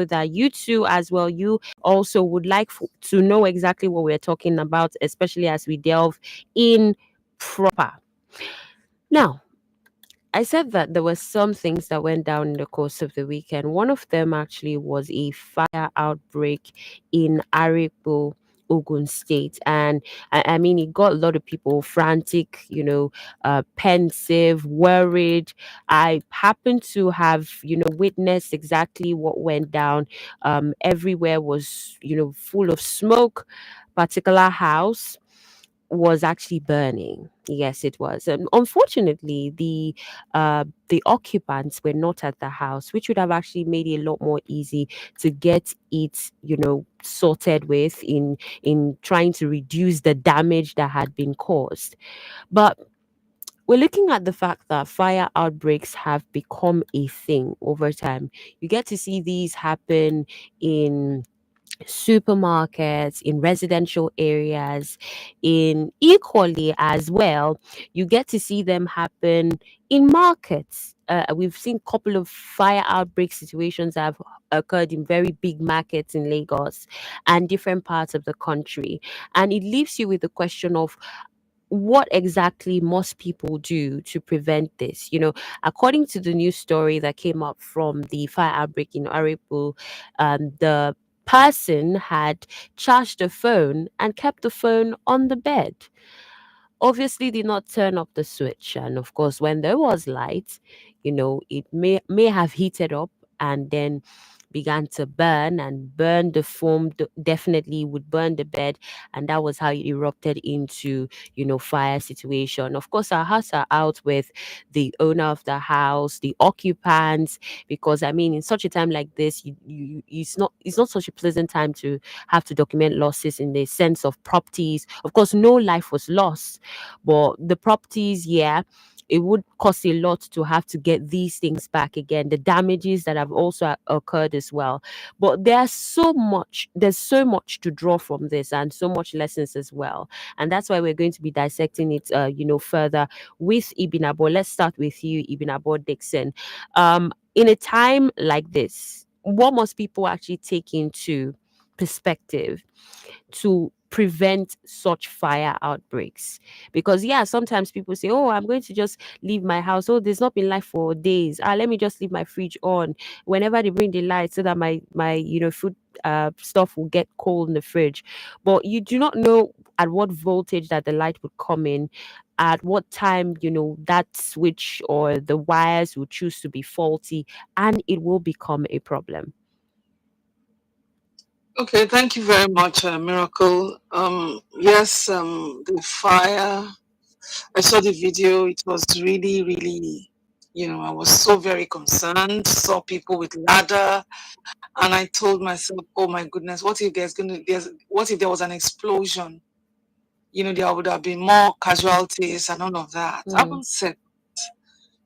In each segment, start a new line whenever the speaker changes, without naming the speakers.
that you too as well, you also would like to know exactly what we're talking about, especially as we delve in proper. Now, I said that there were some things that went down in the course of the weekend. One of them actually was a fire outbreak in Aripo, Ogun State. And I mean, it got a lot of people frantic, pensive, worried. I happened to have, witnessed exactly what went down. Everywhere was, full of smoke. Particular house was actually burning. Yes, it was. And unfortunately, the occupants were not at the house, which would have actually made it a lot more easy to get it, sorted with in trying to reduce the damage that had been caused. But we're looking at the fact that fire outbreaks have become a thing over time. You get to see these happen in supermarkets, in residential areas, in equally as well, you get to see them happen in markets. We've seen a couple of fire outbreak situations that have occurred in very big markets in Lagos and different parts of the country. And it leaves you with the question of what exactly must people do to prevent this? According to the news story that came up from the fire outbreak in Aripo, the person had charged the phone and kept the phone on the bed. Obviously did not turn up the switch, and of course when there was light, it may have heated up and then began to burn, and burn the foam definitely would burn the bed, and that was how it erupted into fire situation. Of course, our hearts are out with the owner of the house, the occupants, because I mean, in such a time like this, it's not such a pleasant time to have to document losses in the sense of properties. Of course, no life was lost, but the properties, yeah, it would cost a lot to have to get these things back again. The damages that have also occurred as well. But there's so much to draw from this and so much lessons as well. And that's why we're going to be dissecting it, further with Ibn Abo. Let's start with you, Ibn Abo Dixon. In a time like this, what must people actually take into perspective to prevent such fire outbreaks? Because yeah, sometimes people say, oh, I'm going to just leave my house, oh, there's not been light for days, let me just leave my fridge on whenever they bring the light so that my food stuff will get cold in the fridge. But you do not know at what voltage that the light would come in, at what time that switch or the wires will choose to be faulty, and it will become a problem.
Okay, thank you very much, Miracle. Yes, the fire. I saw the video. It was really, really, I was so very concerned. Saw people with ladder, and I told myself, "Oh my goodness, what if there was an explosion? There would have been more casualties and all of that." I
Mm,
haven't said,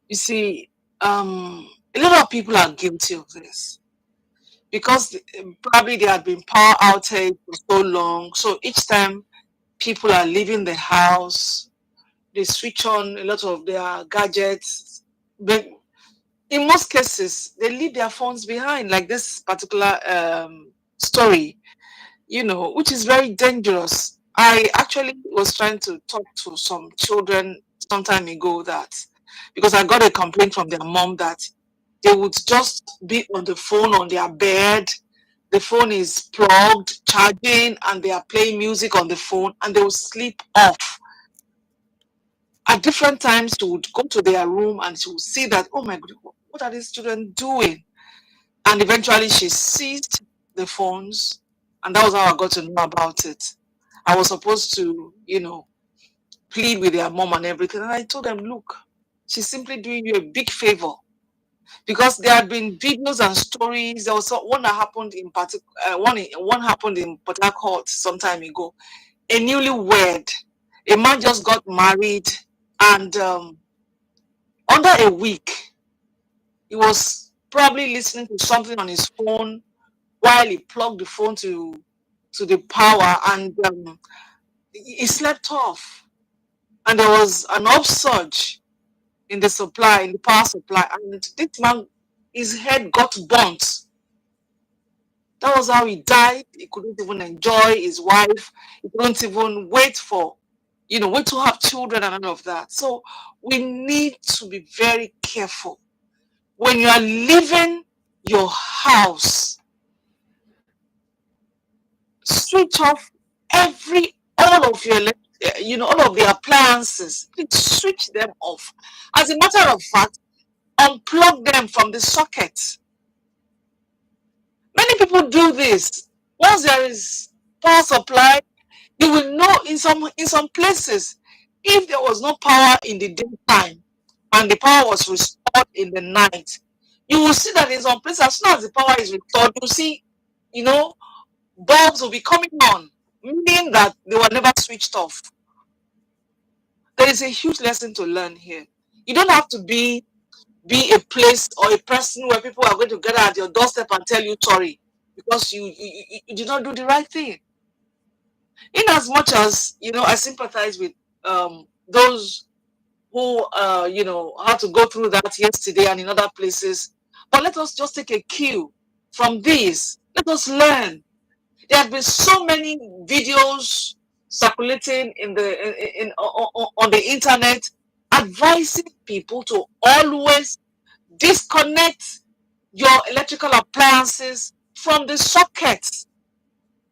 you see, a lot of people are guilty of this because probably there had been power outage for so long. So each time people are leaving the house, they switch on a lot of their gadgets. But in most cases, they leave their phones behind, like this particular story, which is very dangerous. I actually was trying to talk to some children some time ago that because I got a complaint from their mom that they would just be on the phone on their bed. The phone is plugged, charging, and they are playing music on the phone, and they will sleep off. At different times, she would go to their room and she would see that, oh my God, what are these children doing? And eventually she seized the phones, and that was how I got to know about it. I was supposed to, plead with their mom and everything. And I told them, look, she's simply doing you a big favor because there had been videos and stories. There was one that happened in particular, one happened in Port Harcourt some time ago. A newlywed, a man just got married, and under a week, he was probably listening to something on his phone while he plugged the phone to the power, and he slept off. And there was an upsurge in the power supply, and this man, his head got burnt. That was how he died. He couldn't even enjoy his wife. He couldn't even wait for, wait to have children and all of that. So we need to be very careful. When you are leaving your house, switch off all of your, all of the appliances. Switch them off. As a matter of fact, unplug them from the sockets. Many people do this. Once there is power supply, you will know in some places, if there was no power in the daytime and the power was restored in the night, you will see that in some places, as soon as the power is restored, you see, you know, bulbs will be coming on, meaning that they were never switched off. There is a huge lesson to learn here. You don't have to be a place or a person where people are going to gather at your doorstep and tell you sorry because you did not do the right thing. In as much as I sympathize with those who had to go through that yesterday and in other places, but let us just take a cue from this. Let us learn. There have been so many videos circulating on the internet advising people to always disconnect your electrical appliances from the sockets.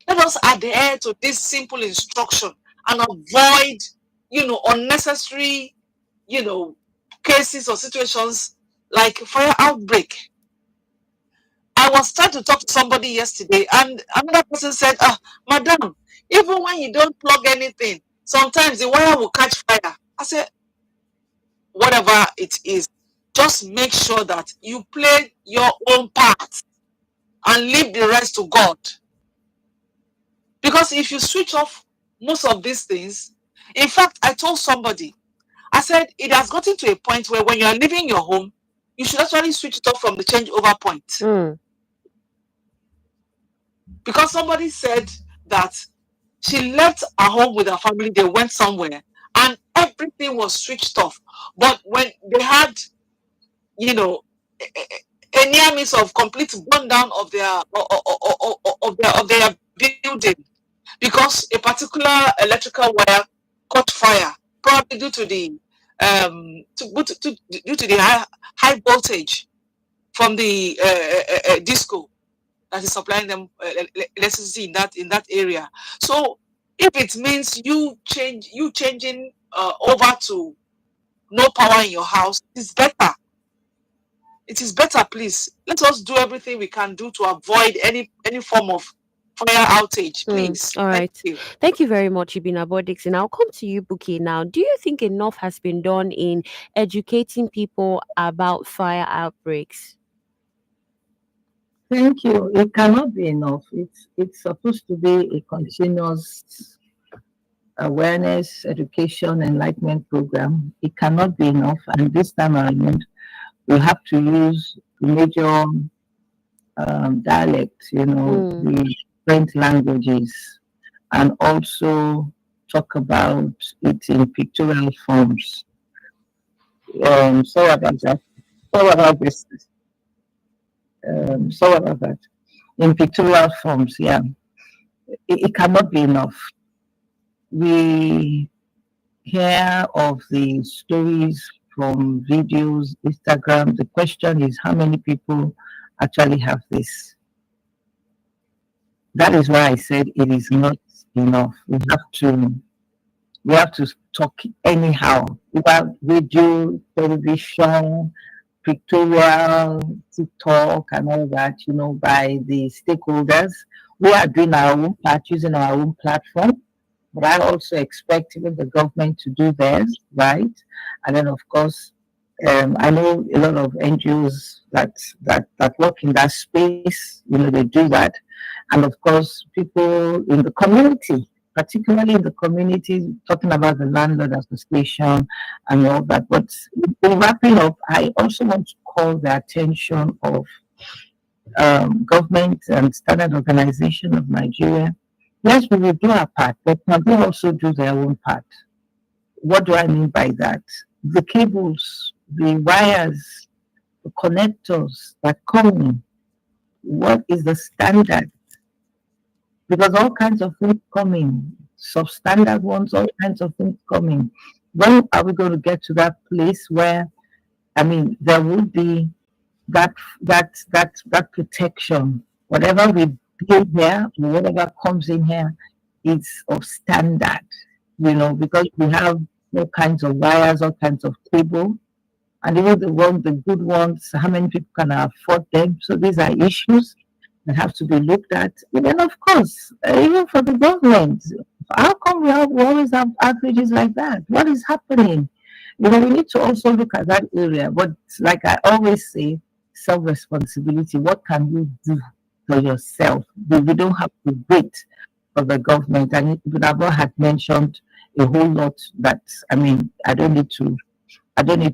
Let us adhere to this simple instruction and avoid, unnecessary, cases or situations like fire outbreak. I was trying to talk to somebody yesterday, and another person said, madam, even when you don't plug anything, sometimes the wire will catch fire. I said, whatever it is, just make sure that you play your own part and leave the rest to God. Because if you switch off most of these things, in fact, I told somebody, I said, it has gotten to a point where when you are leaving your home, you should actually switch it off from the changeover point. Because somebody said that she left her home with her family, they went somewhere, and everything was switched off. But when they had, a near miss of complete burn down of their building, because a particular electrical wire caught fire, probably due to the due to the high voltage from the disco that is supplying them electricity in that area. So if it means you changing over to no power in your house, it's better. It is better, please. Let us do everything we can do to avoid any form of fire outage, please.
All
Thank
right.
you.
Thank you very much, Ibina Bodix. And I'll come to you, Buki, now. Do you think enough has been done in educating people about fire outbreaks?
Thank you. It cannot be enough. It's supposed to be a continuous awareness, education, enlightenment program. It cannot be enough. And this time around, we have to use major dialects, the different languages, and also talk about it in pictorial forms. Sorry about that. Sorry about this. Sorry about that. In pictorial forms, yeah. It cannot be enough. We hear of the stories from videos, Instagram. The question is how many people actually have this? That is why I said it is not enough. We have to talk anyhow about radio, television, pictorial, TikTok, and all that, by the stakeholders. We are doing our own part using our own platform, but I also expect even the government to do theirs, right? And then, of course, I know a lot of NGOs that work in that space, they do that. And of course, people in the community, particularly in the community, talking about the landlord association and all that. But in wrapping up, I also want to call the attention of government and standard organization of Nigeria. Yes, we will do our part, but can they also do their own part? What do I mean by that? The cables, the wires, the connectors that come in, what is the standard because all kinds of things coming, substandard ones, all kinds of things coming. When are we going to get to that place where, I mean, there will be that protection. Whatever we build here, whatever comes in here, is of standard. Because we have all kinds of wires, all kinds of cable, and even the good ones, how many people can afford them? So these are issues that have to be looked at. And then, of course, even for the government, how come we always have outrages like that? What is happening? We need to also look at that area. But like I always say, self-responsibility. What can you do for yourself? We don't have to wait for the government. And Bunabo had mentioned a whole lot that, I mean, I don't need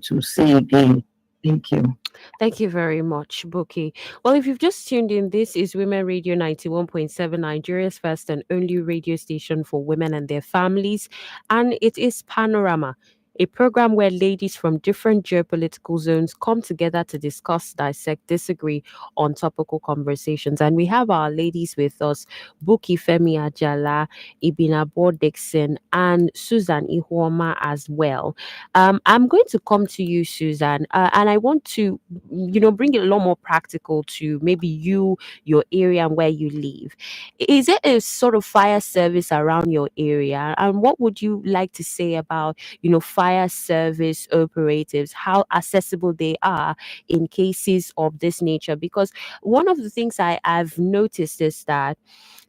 to say again. Thank you.
Thank you very much, Buki. Well, if you've just tuned in, this is Women Radio 91.7, Nigeria's first and only radio station for women and their families. And it is Panorama, a program where ladies from different geopolitical zones come together to discuss, dissect, disagree on topical conversations. And we have our ladies with us, Buki Femi Ajala, Ibinabo Dixon, and Susan Ihuoma as well. I'm going to come to you, Susan, and I want to, bring it a lot more practical to maybe you, your area, and where you live. Is there a sort of fire service around your area? And what would you like to say about, fire service operatives, how accessible they are in cases of this nature? Because one of the things I've noticed is that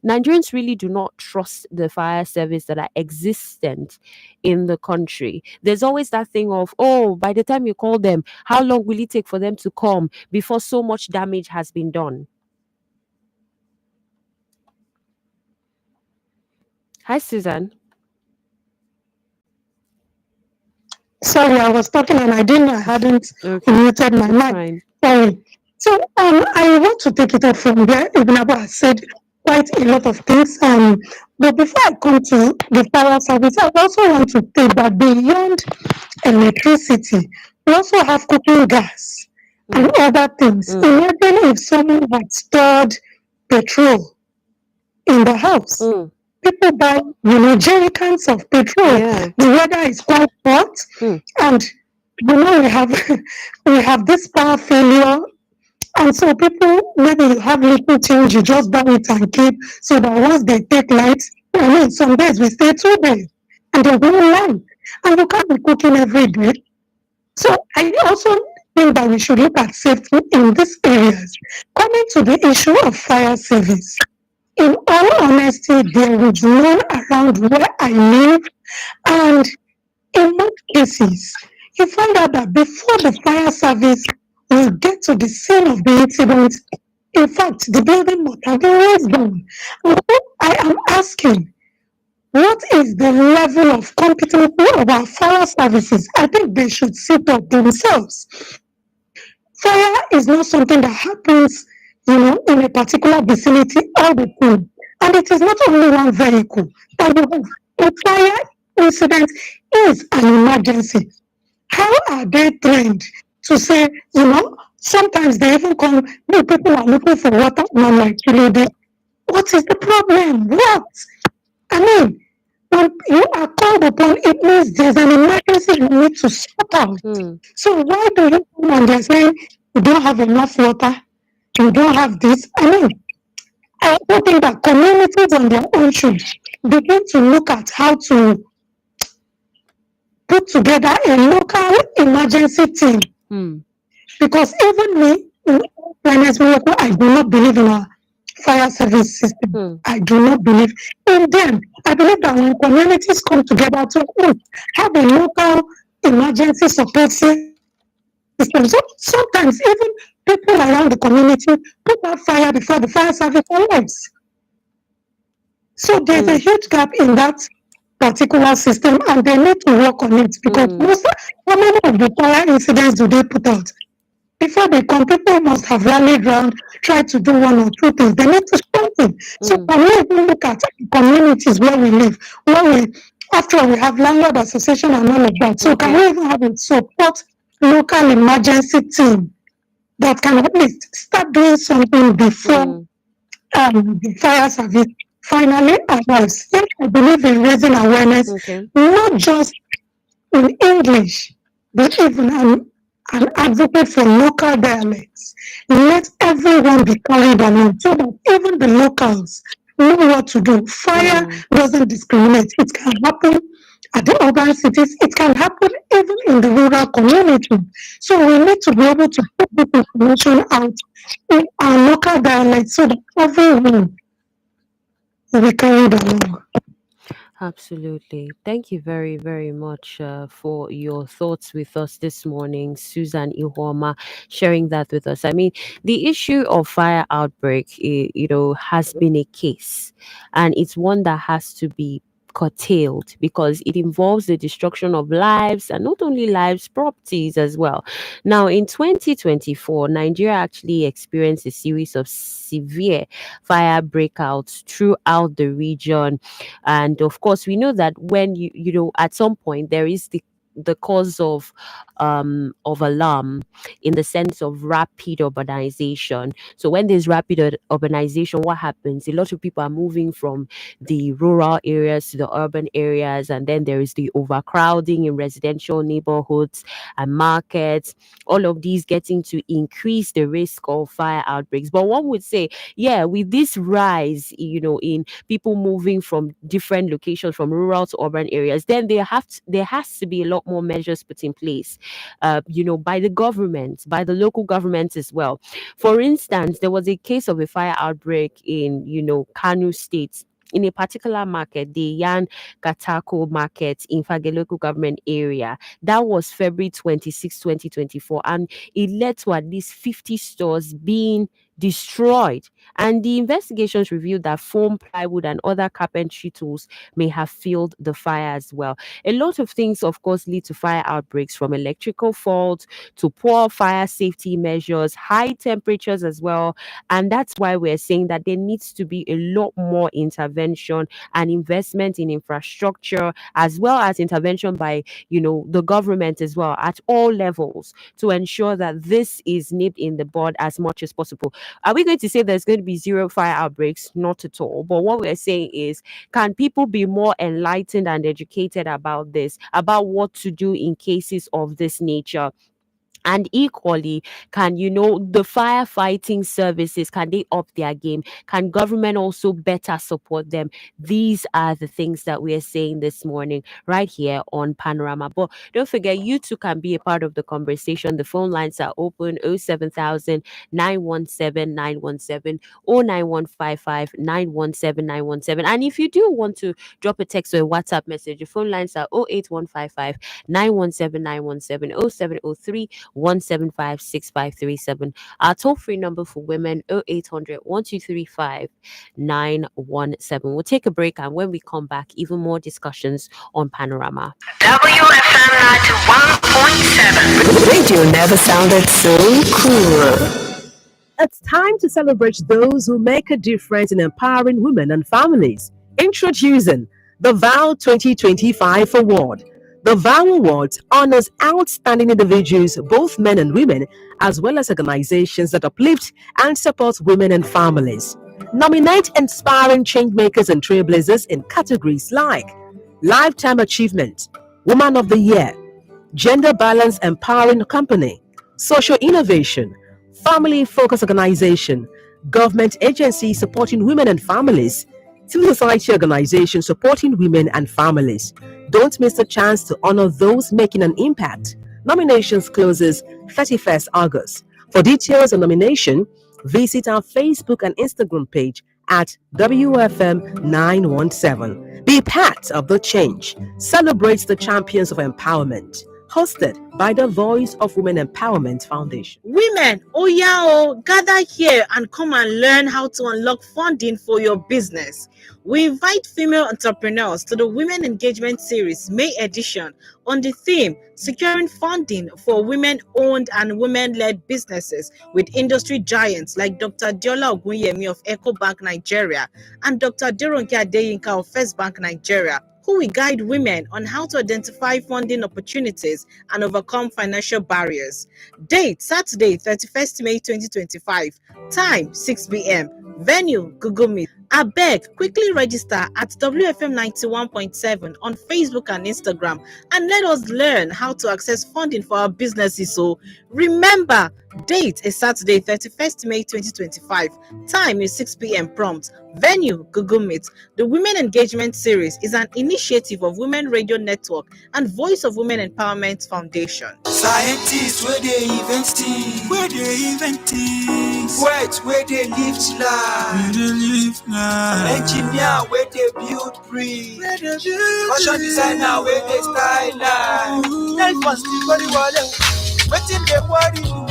Nigerians really do not trust the fire service that are existent in the country. There's always that thing of, oh, by the time you call them, how long will it take for them to come before so much damage has been done? Hi, Susan.
Sorry, I was talking and I didn't, I hadn't
Okay,
muted my
it's
mic.
fine.
Sorry. So I want to take it up from where Ibn Abba has said quite a lot of things. But before I come to the fire service, I also want to say that beyond electricity, we also have cooking gas and
Mm,
other things.
mm,
Imagine if someone had stored petrol in the house.
mm.
People buy, jerry cans of petrol.
Yeah.
The weather is quite hot,
Mm,
and we have we have this power failure, and so people maybe you have little change, you just buy it and keep, so that once they take lights, some days we stay 2 days, and there's no light, and you can't be cooking every day. So I also think that we should look at safety in these areas. Coming to the issue of fire service, in all honesty, there is none around where I live, and in most cases, you find out that before the fire service will get to the scene of the incident, in fact, the building must have been razed down. And so I am asking, what is the level of competency of our fire services? I think they should sit up themselves. Fire is not something that happens, in a particular vicinity all the time. And it is not only one vehicle that you have. A fire incident is an emergency. How are they trained to say, sometimes they even come, people are looking for water, and I'm like, what is the problem? What? I mean, when you are called upon, it means there's an emergency you need to sort out.
mm,
So why do you come and they're saying you don't have enough water, you don't have this? I mean, I don't think that communities on their own should begin to look at how to put together a local emergency team.
mm,
Because even me, fairness, I do not believe in our fire service system.
mm,
I do not believe in them. I believe that when communities come together to have a local emergency support system, so sometimes even people around the community put out fire before the fire service arrives. So there's a
mm,
huge gap in that particular system, and they need to work on it because
mm,
how many of the fire incidents do they put out? Before they come, people must have rallied around, tried to do one or two things. They need to strengthen. So
mm,
can we even look at communities where we live, after all, we have landlord association and all of that. So can
okay.
we even have a support local emergency team that can at least start doing something before
Mm,
the fire service Finally, I believe in raising awareness,
Okay.
not just in English, but even an advocate for local dialects. Let everyone be carried along so that even the locals know what to do. Fire
Mm,
doesn't discriminate. It can happen at the urban cities. It can happen even in the rural community. So we need to be able to put this information out in our local dialects so that everyone will be carried along.
absolutely. Thank you very, very much for your thoughts with us this morning, Susan Ihuoma, sharing that with us. I mean, the issue of fire outbreak, has been a case, and it's one that has to be curtailed because it involves the destruction of lives, and not only lives, properties as well. Now, in 2024, Nigeria actually experienced a series of severe fire breakouts throughout the region. And of course, we know that when at some point there is the cause of alarm in the sense of rapid urbanization. So when there's rapid urbanization, what happens? A lot of people are moving from the rural areas to the urban areas, and then there is the overcrowding in residential neighborhoods and markets. All of these getting to increase the risk of fire outbreaks. But one would say, yeah, with this rise, in people moving from different locations, from rural to urban areas, then there has to be a lot more measures put in place, by the government, by the local governments as well. For instance, there was a case of a fire outbreak in, Kanu State. In a particular market, the Yan Katako market in Fage local government area. That was February 26, 2024. And it led to at least 50 stores being destroyed. And the investigations revealed that foam, plywood, and other carpentry tools may have fueled the fire as well. A lot of things, of course, lead to fire outbreaks, from electrical faults to poor fire safety measures, high temperatures as well. And that's why we're saying that there needs to be a lot more intervention and investment in infrastructure, as well as intervention by, the government as well at all levels, to ensure that this is nipped in the bud as much as possible. Are we going to say there's going to be zero fire outbreaks? Not at all. But what we're saying is, can people be more enlightened and educated about this, about what to do in cases of this nature? And equally, can the firefighting services, can they up their game? Can government also better support them? These are the things that we are saying this morning right here on Panorama. But don't forget, you too can be a part of the conversation. The phone lines are open: 07000 917 917, 09155 917 917. And if you do want to drop a text or a WhatsApp message, the phone lines are 08155 917 917, 0703 1756537. Our toll free number for women: 0800 1235 917. We'll take a break, and when we come back, even more discussions on Panorama.
WFM 91.7. Radio never sounded so cool. It's time to celebrate those who make a difference in empowering women and families. Introducing the VOW 2025 Award. The VOW Award honors outstanding individuals, both men and women, as well as organizations that uplift and support women and families. Nominate inspiring changemakers and trailblazers in categories like Lifetime Achievement, Woman of the Year, Gender Balance Empowering Company, Social Innovation, Family Focused Organization, Government Agency Supporting Women and Families, Civil Society Organization Supporting Women and Families. Don't miss the chance to honor those making an impact. Nominations closes 31st August. For details on nomination, visit our Facebook and Instagram page at WFM 917. Be part of the change. Celebrate the champions of empowerment. Hosted by the Voice of Women Empowerment Foundation.
Women, oh yeah, oh, gather here and come and learn how to unlock funding for your business. We invite female entrepreneurs to the Women Engagement Series May edition on the theme Securing Funding for Women-Owned and Women-Led Businesses with industry giants like Dr. Diola Ogunyemi of EcoBank Nigeria and Dr. Deronke Adeyinka of First Bank Nigeria, who will guide women on how to identify funding opportunities and overcome financial barriers. Date, Saturday, 31st May 2025. Time, 6 p.m. Venue, Google Meet. Abeg, quickly register at WFM 91.7 on Facebook and Instagram and let us learn how to access funding for our businesses. So remember, date is Saturday, 31st May 2025. Time is 6 p.m. prompt. Venue, Google Meet. The Women Engagement Series is an initiative of Women Radio Network and Voice of Women Empowerment Foundation.
Scientists where they invent things, Poets where they lift life, Engineer where they build bridge, Fashion designer where they style life. Nelfon's the body water, waiting they worry you,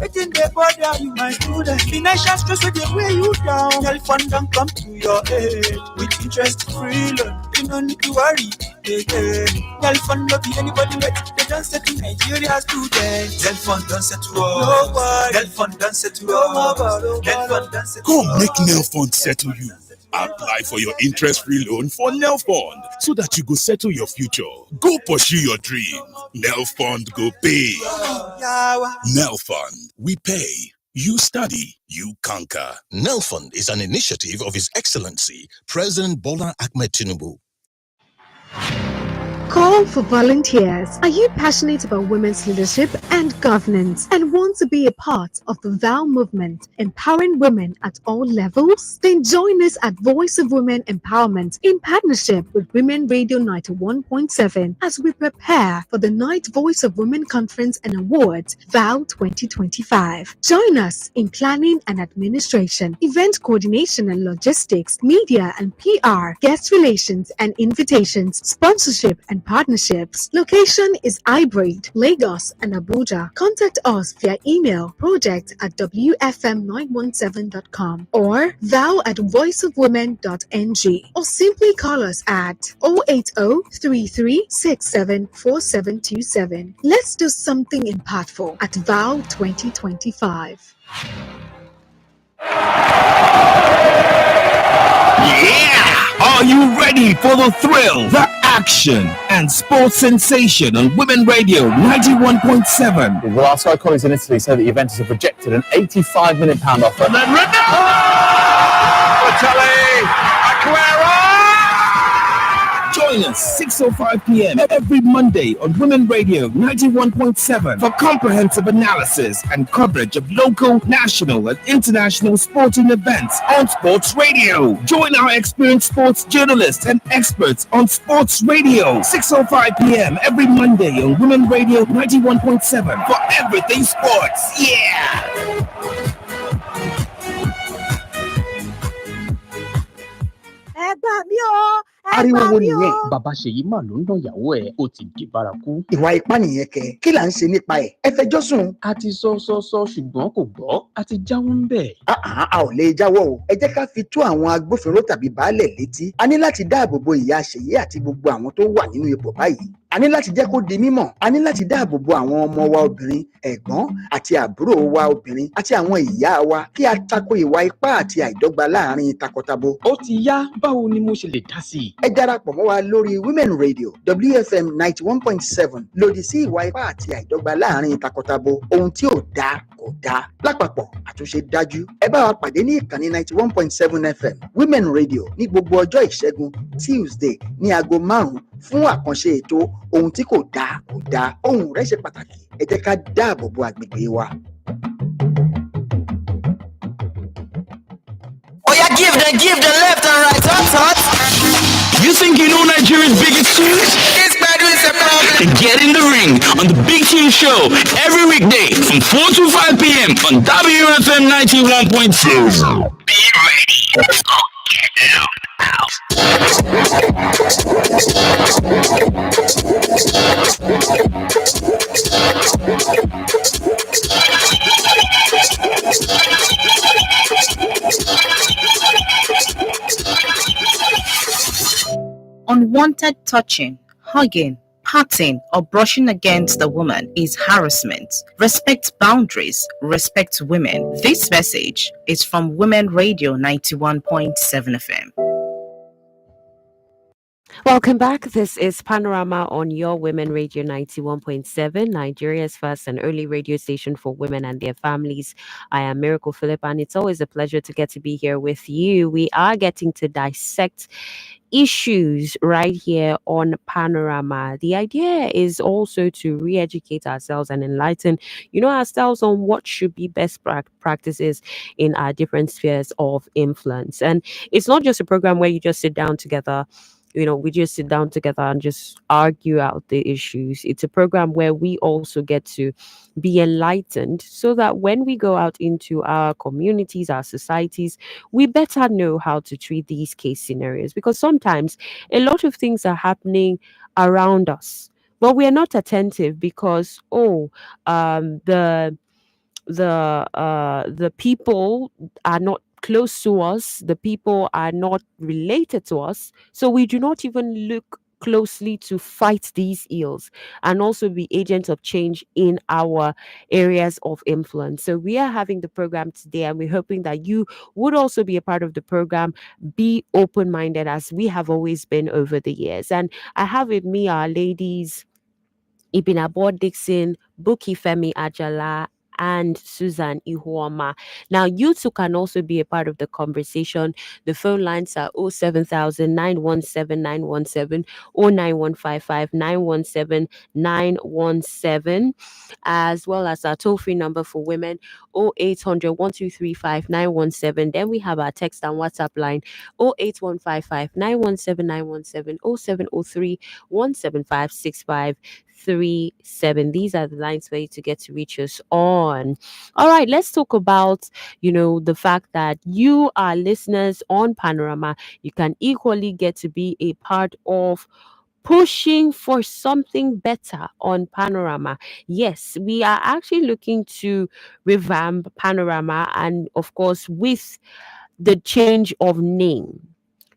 waiting they bother you, my student. Financial stress where they weigh you down. Nelfon don't come to your aid with interest-free loan. You don't need to worry again. Nelfon not be anybody wait. They don't set to Nigeria students. Nelfon don't set to us. Nelfon don't set to us. Nelfon don't set to us.
Come make Nelfon settle you. Apply for your interest-free loan for Nelfond so that you go settle your future. Go pursue your dream. Nelfond go pay. Nelfond, we pay. You study, you conquer.
Nelfond is an initiative of His Excellency President Bola Ahmed Tinubu.
Call for volunteers. Are you passionate about women's leadership and governance and want to be a part of the VOW movement, empowering women at all levels? Then join us at Voice of Women Empowerment in partnership with Women Radio 91.7 as we prepare for the 9th Voice of Women Conference and Awards VOW 2025. Join us in planning and administration, event coordination and logistics, media and PR, guest relations and invitations, sponsorship and partnerships. Location is hybrid, Lagos and Abuja. Contact us via email project@wfm917.com or vow@voiceofwomen.ng or simply call us at 080-3367-4727. Let's do something impactful at VOW 2025.
Yeah! Are you ready for the thrill, the action, and sports sensation on Women Radio 91.7?
Well, our Sky colleagues in Italy say that Juventus have rejected an £85 million offer.
And then join us 6:05 p.m. every Monday on Women Radio 91.7 for comprehensive analysis and coverage of local, national, and international sporting events on Sports Radio. Join our experienced sports journalists and experts on Sports Radio 6:05 p.m. every Monday on Women Radio 91.7 for everything sports. Yeah!
ariwo wo nìyẹn bàbá ṣèyí mà ló ń dán ìyàwó ẹ̀ ó ti di bárakú.
ìwà ipá nìyẹn kẹ kí là ń ṣe nípa ẹ̀ ẹ fẹjọ́ sùn.
a ti sọ ṣùgbọ́n kò gbọ́ a ti jáwọ́ ń bẹ̀.
a ò lè jáwọ́ o ẹ jẹ́ ká fi tó àwọn agbófinró tàbí baálẹ̀ létí a ní láti dáàbò bo ìyá ṣèyí àti gbogbo àwọn tó wà nínú ipò báyìí a ní láti jẹ́ kó di mímọ̀ a ní láti dáàbò bo àwọn ọmọ wa obìnrin ẹ̀gbọ́n àti àbúrò wa obìnrin àti àwọn ìyá wa kí a tako ìwà ipá àti àìdọ́gba láàrin takọtabo.
ó ti yá báwo ni mo ṣe lè dá sí i.
ẹ darapọ̀ mọ́ wa lórí Women Radio WFM 91.7 lòdì sí ìwà ipá àti àìdọ́gba láàrin takọtabo ohun tí ò dáa kò dáa lápapọ̀ àtúnṣe dájú ẹ bá wa pàdé ní ìkànnì 91.7 FM Women Radio ní gbogbo ọjọ́ ìṣẹ́gun Tuesday ní aago 5 fún àkànṣe ètò ohun tí kò dáa kò dáa ohun rẹ̀ ṣe pàtàkì ẹ jẹ́ ká dáàbò bo agbègbè wa.
Oya, give them left and right, hot.
You think you know Nigeria's biggest tunes?
This bedroom is a problem.
Then get in the ring on the Big Team Show every weekday from 4 to 5 p.m. on WFM 91.2. Be ready. Let's go get down.
Unwanted touching, hugging, patting, or brushing against the woman is harassment. Respect boundaries, respect women. This message is from Women Radio 91.7 FM.
Welcome back. This is Panorama on your Women Radio 91.7, Nigeria's first and only radio station for women and their families. I am Miracle Philip, and it's always a pleasure to get to be here with you. We are getting to dissect issues right here on Panorama. The idea is also to re-educate ourselves and enlighten, ourselves on what should be best practices in our different spheres of influence. And it's not just a program where you just sit down together. We just sit down together and just argue out the issues. It's a program where we also get to be enlightened so that when we go out into our communities, our societies, we better know how to treat these case scenarios, because sometimes a lot of things are happening around us, but we are not attentive because the people are not close to us, the people are not related to us, so we do not even look closely to fight these ills and also be agents of change in our areas of influence. So we are having the program today, and we're hoping that you would also be a part of the program. Be open-minded, as we have always been over the years. And I have with me our ladies, Ibinabo Dixon, Buki Femi Ajala, and Susan Ihuoma. Now, you too can also be a part of the conversation. The phone lines are 07000 917 917, 09155 917 917, as well as our toll free number for women 0800 1235 917. Then we have our text and WhatsApp line 08155 917 917, 0703 1756537. These are the lines for you to get to reach us on. All right, let's talk about, the fact that you are listeners on Panorama. You can equally get to be a part of pushing for something better on Panorama. Yes, we are actually looking to revamp Panorama, and of course, with the change of name,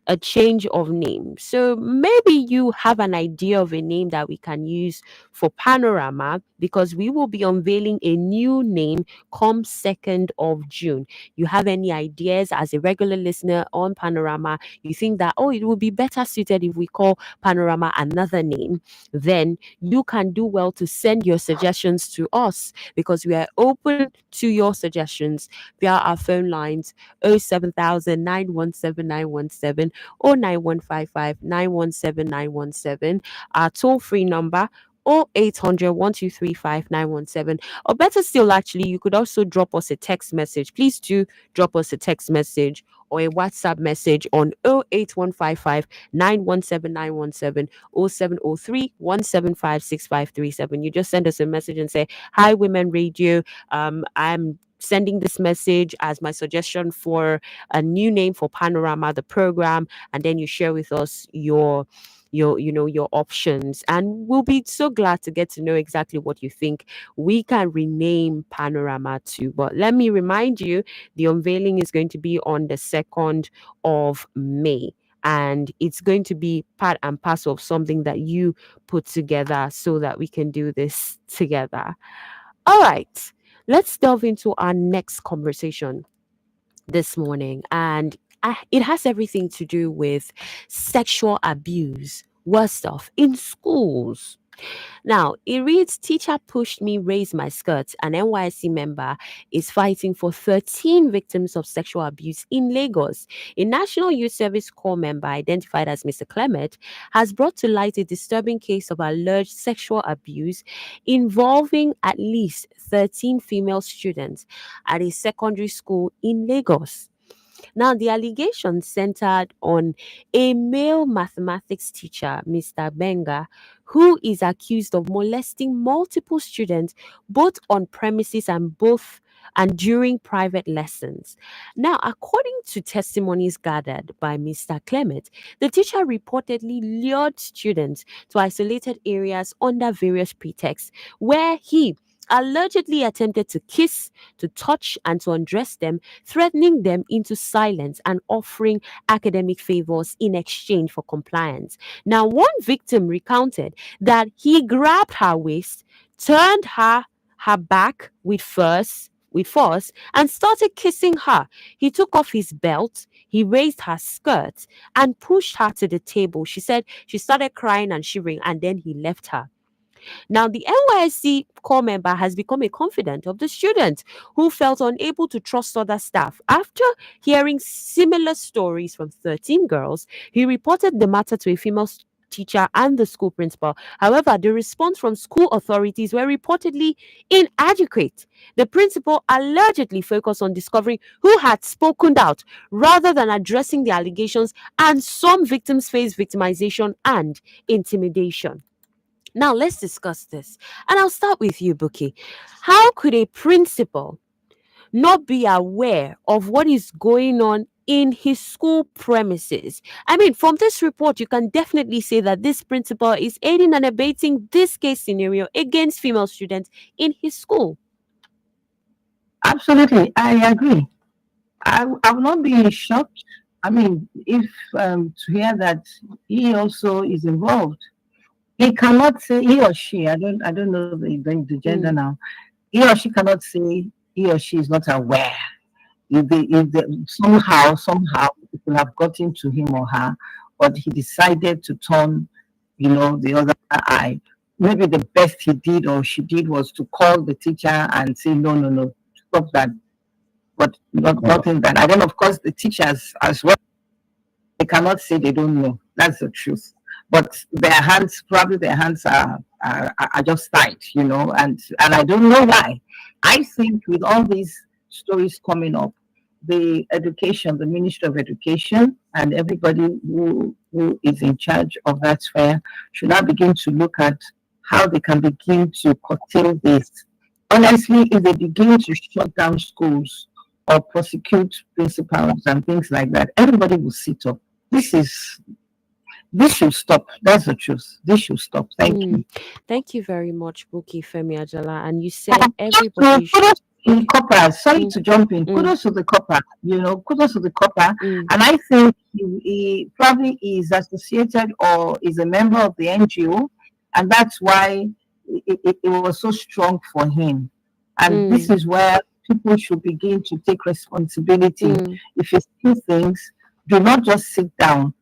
a change of name. So maybe you have an idea of a name that we can use for Panorama, because we will be unveiling a new name come 2nd of June. You have any ideas as a regular listener on Panorama? You think that, it would be better suited if we call Panorama another name? Then you can do well to send your suggestions to us, because we are open to your suggestions via our phone lines 07000 917 917 or 9155 917 917. Our toll free number 0800 1235 917. Or better still, actually, you could also drop us a text message. Please do drop us a text message or a WhatsApp message on 08155 917 917 or 0703 175 6537. You just send us a message and say, "Hi, Women Radio. I'm sending this message as my suggestion for a new name for Panorama, the program," and then you share with us your options, and we'll be so glad to get to know exactly what you think we can rename Panorama to. But let me remind you, the unveiling is going to be on the 2nd of May, and it's going to be part and parcel of something that you put together so that we can do this together. All right, let's delve into our next conversation this morning, and it has everything to do with sexual abuse, worse stuff in schools. Now, it reads: Teacher pushed me, raised my skirt. An NYC member is fighting for 13 victims of sexual abuse in Lagos. A National Youth Service Corps member, identified as Mr. Clement, has brought to light a disturbing case of alleged sexual abuse involving at least 13 female students at a secondary school in Lagos. Now, the allegation centered on a male mathematics teacher, Mr. Benga, who is accused of molesting multiple students both on premises and during private lessons. Now, according to testimonies gathered by Mr. Clement, the teacher reportedly lured students to isolated areas under various pretexts, where he allegedly attempted to kiss, to touch, and to undress them, threatening them into silence and offering academic favors in exchange for compliance. Now, one victim recounted that he grabbed her waist, turned her back with force, with force and started kissing her. He took off his belt, he raised her skirt and pushed her to the table. She said she started crying and shivering, and then he left her. Now, the NYSC core member has become a confidant of the student who felt unable to trust other staff. After hearing similar stories from 13 girls, he reported the matter to a female teacher and the school principal. However, the response from school authorities were reportedly inadequate. The principal allegedly focused on discovering who had spoken out rather than addressing the allegations, and some victims face victimization and intimidation. Now, let's discuss this. And I'll start with you, Buki. How could a principal not be aware of what is going on in his school premises? I mean, from this report, you can definitely say that this principal is aiding and abetting this case scenario against female students in his school.
Absolutely, I agree. I will not be shocked. I mean, if to hear that he also is involved, he cannot say he or she. I don't know the gender now. He or she cannot say he or she is not aware. If they somehow it will have gotten to him or her, but he decided to turn, the other eye. Maybe the best he did or she did was to call the teacher and say, no, no, no, stop that. But nothing that. And then, of course, the teachers as well, they cannot say they don't know. That's the truth. But probably their hands are just tied, and I don't know why. I think with all these stories coming up, the Ministry of Education, and everybody who is in charge of that sphere should now begin to look at how they can begin to curtail this. Honestly, if they begin to shut down schools or prosecute principals and things like that, everybody will sit up. This should stop. That's the truth. This should stop. Thank you.
Thank you very much, Buki Femi Ajala. And you said everybody should.
Sorry to jump in. Kudos to the copper. Kudos to the copper. And I think he probably is associated or is a member of the NGO, and that's why it was so strong for him. And this is where people should begin to take responsibility. If you see things, do not just sit down.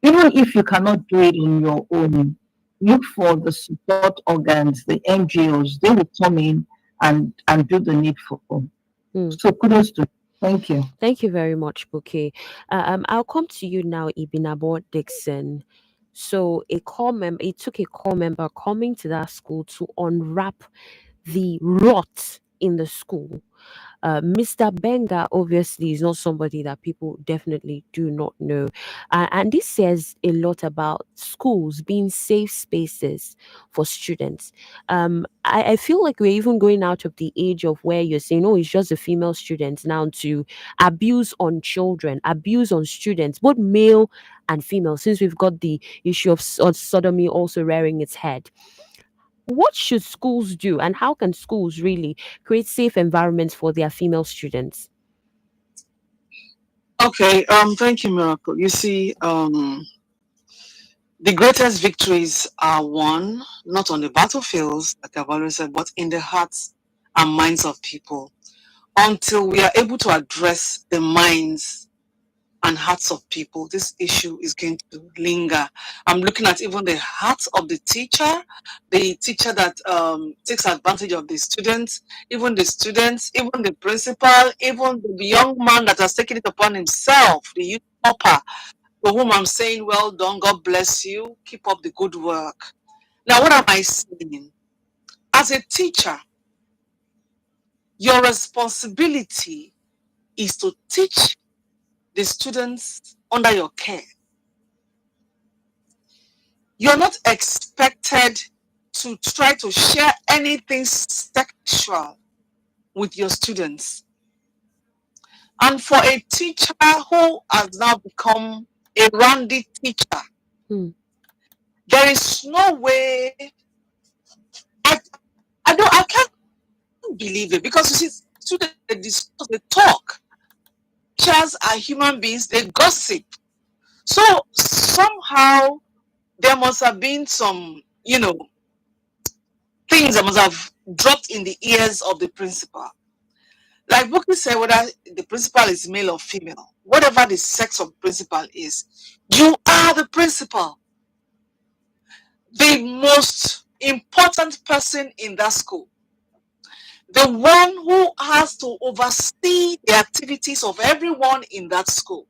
Even if you cannot do it on your own, look for the support organs, the NGOs. They will come in and do the needful. So kudos to. Thank you.
Thank you very much, Buki. I'll come to you now, Ibinabo Dixon. So it took a core member coming to that school to unwrap the rot in the school. Mr. Benga obviously is not somebody that people definitely do not know. And this says a lot about schools being safe spaces for students. I feel like we're even going out of the age of where you're saying, oh, it's just the female students now, to abuse on children, abuse on students, both male and female, since we've got the issue of sodomy also rearing its head. What should schools do, and how can schools really create safe environments for their female students?
Okay, thank you, Miracle. You see, the greatest victories are won not on the battlefields, like I've always said, but in the hearts and minds of people. Until we are able to address the minds and hearts of people, this issue is going to linger. I'm looking at even the heart of the teacher that takes advantage of the students, even the principal, even the young man that has taken it upon himself, the youth helper, for whom I'm saying, well done, God bless you, keep up the good work. Now, what am I saying? As a teacher, your responsibility is to teach the students under your care. You're not expected to try to share anything sexual with your students. And for a teacher who has now become a randy teacher, there is no way. I can't believe it, because you see, students, they discuss, they talk. Teachers are human beings, they gossip. So somehow there must have been some, things that must have dropped in the ears of the principal. like Bookie said, whether the principal is male or female, whatever the sex of the principal is, you are the principal, the most important person in that school, the one who has to oversee the activities of everyone in that school,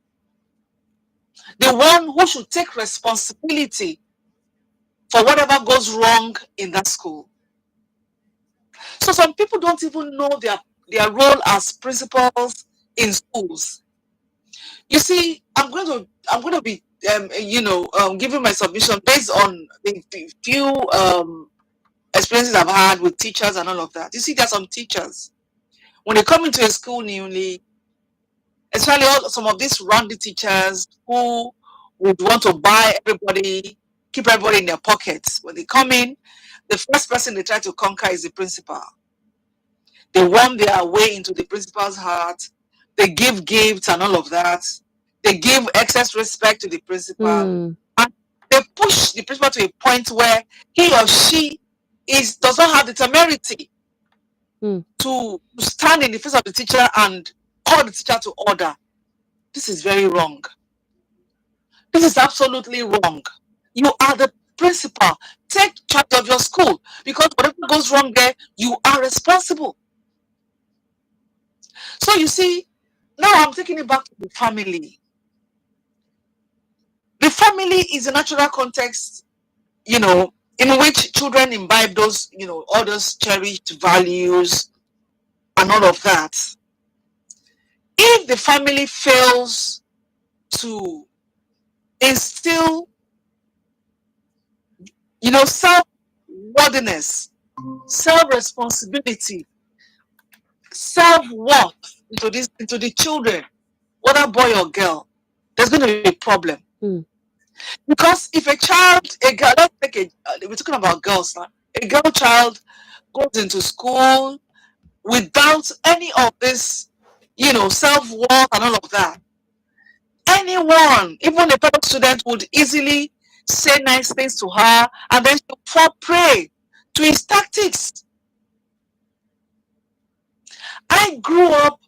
the one who should take responsibility for whatever goes wrong in that school. So some people don't even know their role as principals in schools. You see, I'm going to be giving my submission based on the few experiences I've had with teachers and all of that. You see, there are some teachers when they come into a school newly, especially some of these roundy teachers who would want to buy everybody, keep everybody in their pockets. When they come in, the first person they try to conquer is the principal. They worm their way into the principal's heart. They give gifts and all of that. They give excess respect to the principal. And they push the principal to a point where he or she does not have the temerity to stand in the face of the teacher and call the teacher to order. This is very wrong. This is absolutely wrong. You are the principal. Take charge of your school, because whatever goes wrong there, you are responsible. So you see, now I'm taking it back to the family. The family is a natural context, in which children imbibe those, all those cherished values and all of that. If the family fails to instill, self-worthiness, self-responsibility, self-worth into the children, whether boy or girl, there's going to be a problem. Because if a girl, let's take we're talking about girls now. A girl child goes into school without any of this, self-worth and all of that. Anyone, even a fellow student, would easily say nice things to her, and then she'll fall prey to his tactics. I grew up,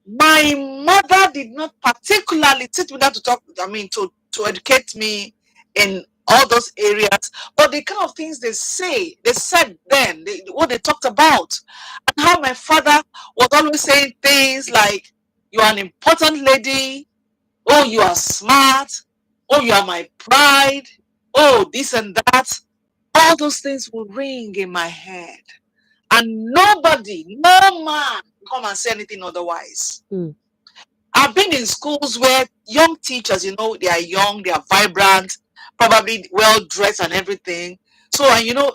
my mother did not particularly sit me down to talk, to educate me in all those areas, but the kind of things they said then, what they talked about, and how my father was always saying things like, you are an important lady, oh, you are smart, oh, you are my pride, oh, this and that. All those things will ring in my head. And no man will come and say anything otherwise. I've been in schools where young teachers, they are young, they are vibrant, probably well dressed and everything. So, and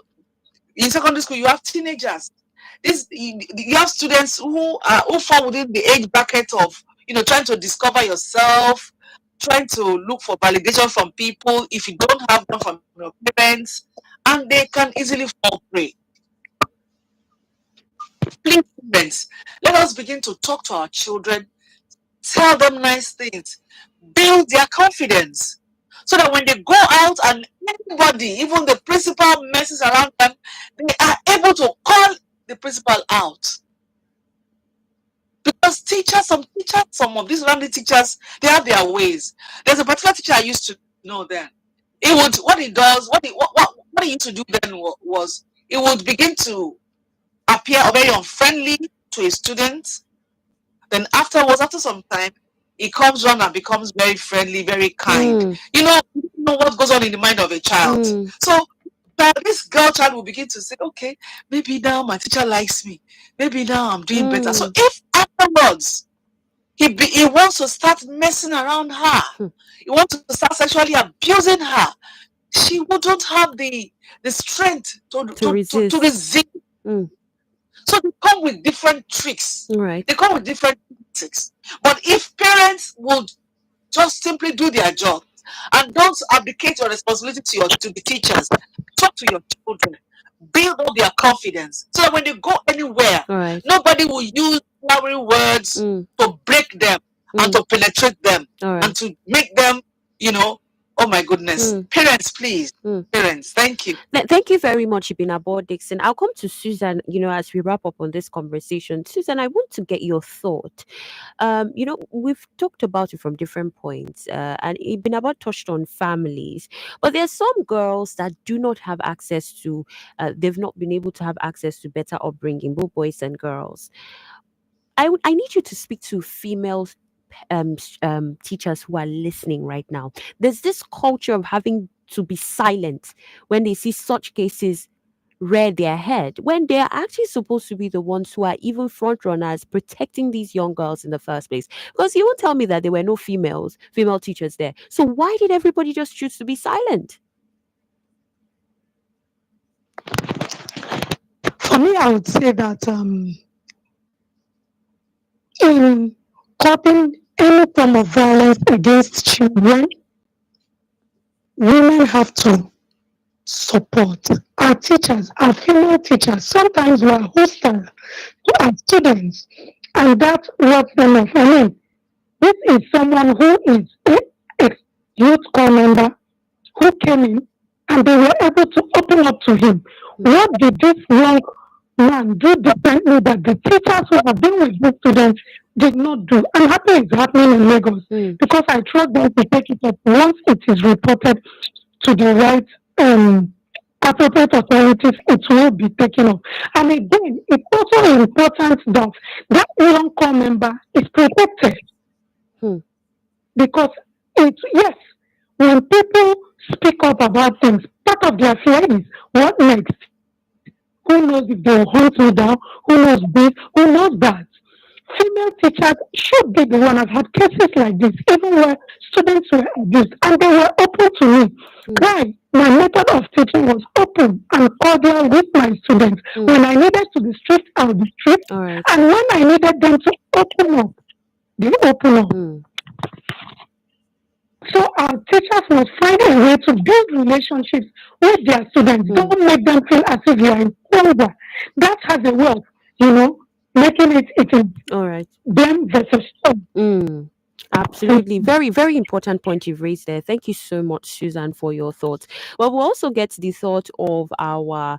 in secondary school, you have teenagers. You have students who fall within the age bracket of, trying to discover yourself, trying to look for validation from people if you don't have them from your parents, and they can easily fall prey. Please, parents, let us begin to talk to our children, tell them nice things, build their confidence, so that when they go out and anybody, even the principal, messes around them, they are able to call the principal out. Because some of these random teachers, they have their ways. There's a particular teacher I used to know then. What he used to do then was he would begin to appear very unfriendly to his students. Then after some time, he comes around and becomes very friendly, very kind. You know what goes on in the mind of a child. So this girl child will begin to say, okay, maybe now my teacher likes me. Maybe now I'm doing better. So if afterwards he wants to start messing around her, he wants to start sexually abusing her, she wouldn't have the strength to resist. So they come with different tricks.
Right.
They come with different tactics. But if parents would just simply do their job and don't abdicate your responsibility to the teachers, talk to your children, build up their confidence, so that when they go anywhere, nobody will use flowery words to break them and to penetrate them and to make them, Oh my goodness.
Mm.
Parents, please.
Mm.
Parents, thank you.
Thank you very much, Ibinabo Dixon. I'll come to Susan, as we wrap up on this conversation. Susan, I want to get your thought. We've talked about it from different points, and Ibinabo touched on families, but there's some girls that do not have access to, they've not been able to have access to better upbringing, both boys and girls. I need you to speak to female teachers who are listening right now. There's this culture of having to be silent when they see such cases rear their head, when they're actually supposed to be the ones who are even front runners protecting these young girls in the first place. Because you won't tell me that there were no female teachers there. So why did everybody just choose to be silent?
For me, I would say that in coping any form of violence against children, women have to support. Our teachers, our female teachers, sometimes we are hostile to our students, and that's what them off. I mean, this is someone who is a youth corps member who came in and they were able to open up to him. What did this young man do differently that the teachers who have been with the students did not do? I'm happy it's happening in Lagos because I trust them to take it up once it is reported to the right appropriate authorities, it will be taken up. And again, it's also important that that young corps member is protected because yes, when people speak up about things, part of their fear is what next? Who knows if they'll hunt me down? Who knows this? Who knows that? Female teachers should be the one. I've had cases like this, even where students were abused, and they were open to me. Why? My method of teaching was open and cordial with my students. When I needed to be strict, I would be strict.
Right.
And when I needed them to open up, they open up. So our teachers must find a way to build relationships with their students. Don't make them feel as if you are in danger. That has a way of, making it is
all right.
Them versus them.
Absolutely. Very, very important point you've raised there. Thank you so much, Susan, for your thoughts. Well, we'll also get the thought of our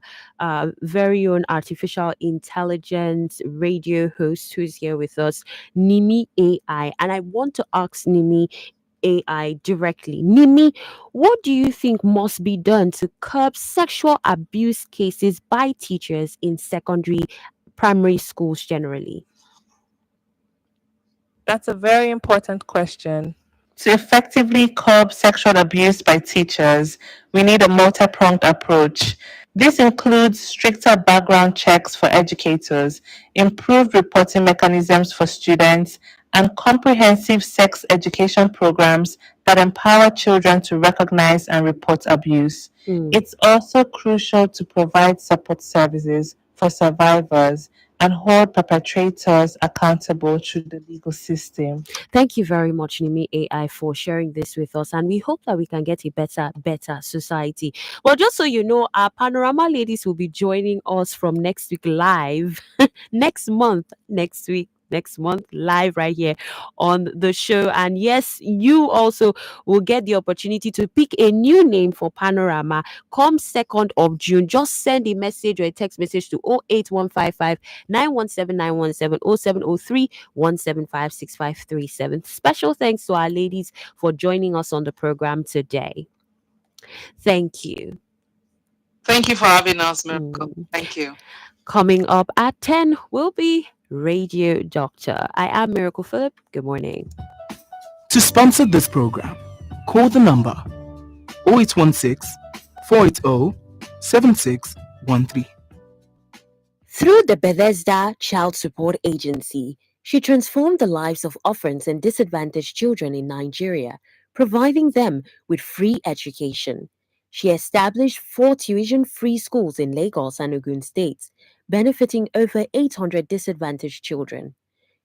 very own artificial intelligence radio host who's here with us, Nimi AI. And I want to ask Nimi AI directly. Nimi, what do you think must be done to curb sexual abuse cases by teachers in primary schools generally?
That's a very important question. To effectively curb sexual abuse by teachers, we need a multi-pronged approach. This includes stricter background checks for educators, improved reporting mechanisms for students, and comprehensive sex education programs that empower children to recognize and report abuse. It's also crucial to provide support services for survivors and hold perpetrators accountable through the legal system.
Thank you very much, Nimi AI, for sharing this with us. And we hope that we can get a better society. Well, just so you know, our Panorama ladies will be joining us from next week live, next month, live right here on the show. And yes, you also will get the opportunity to pick a new name for Panorama come 2nd of June. Just send a message or a text message to 08155 917 917 0703 175 6537. Special thanks to our ladies for joining us on the program today. Thank you.
Thank you for having us, Miracle. Thank you.
Coming up at 10 will be Radio Doctor. I am Miracle Phillip. Good morning.
To sponsor this program, call the number 0816 480 7613.
Through the Bethesda Child Support Agency, she transformed the lives of orphans and disadvantaged children in Nigeria, providing them with free education. She established 4 tuition-free schools in Lagos and Ogun states, benefiting over 800 disadvantaged children.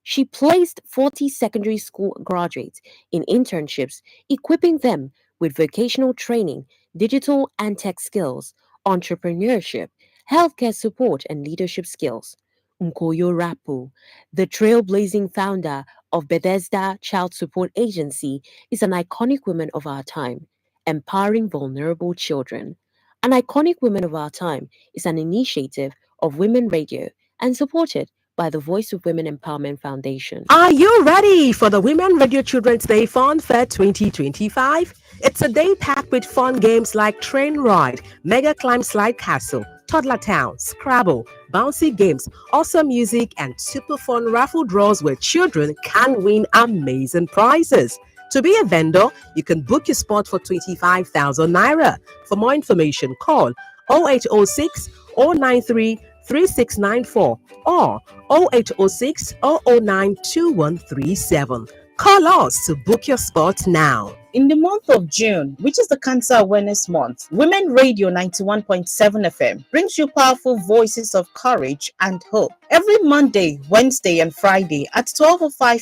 She placed 40 secondary school graduates in internships, equipping them with vocational training, digital and tech skills, entrepreneurship, healthcare support, and leadership skills. Nkoyo Rapu, the trailblazing founder of Bethesda Child Support Agency, is an iconic woman of our time, Empowering Vulnerable Children. An Iconic Women of Our Time is an initiative of Women Radio and supported by the Voice of Women Empowerment Foundation.
Are you ready for the Women Radio Children's Day Fun Fair 2025? It's a day packed with fun games like Train Ride, Mega Climb Slide Castle, Toddler Town, Scrabble, bouncy games, awesome music, and super fun raffle draws where children can win amazing prizes. To be a vendor, you can book your spot for 25,000 naira. For more information, call 0806 093 3694 or 0806 009 2137. Call us to book your spot now.
In the month of June, which is the Cancer Awareness Month, Women Radio 91.7 FM brings you powerful voices of courage and hope. Every Monday, Wednesday, and Friday at 12:05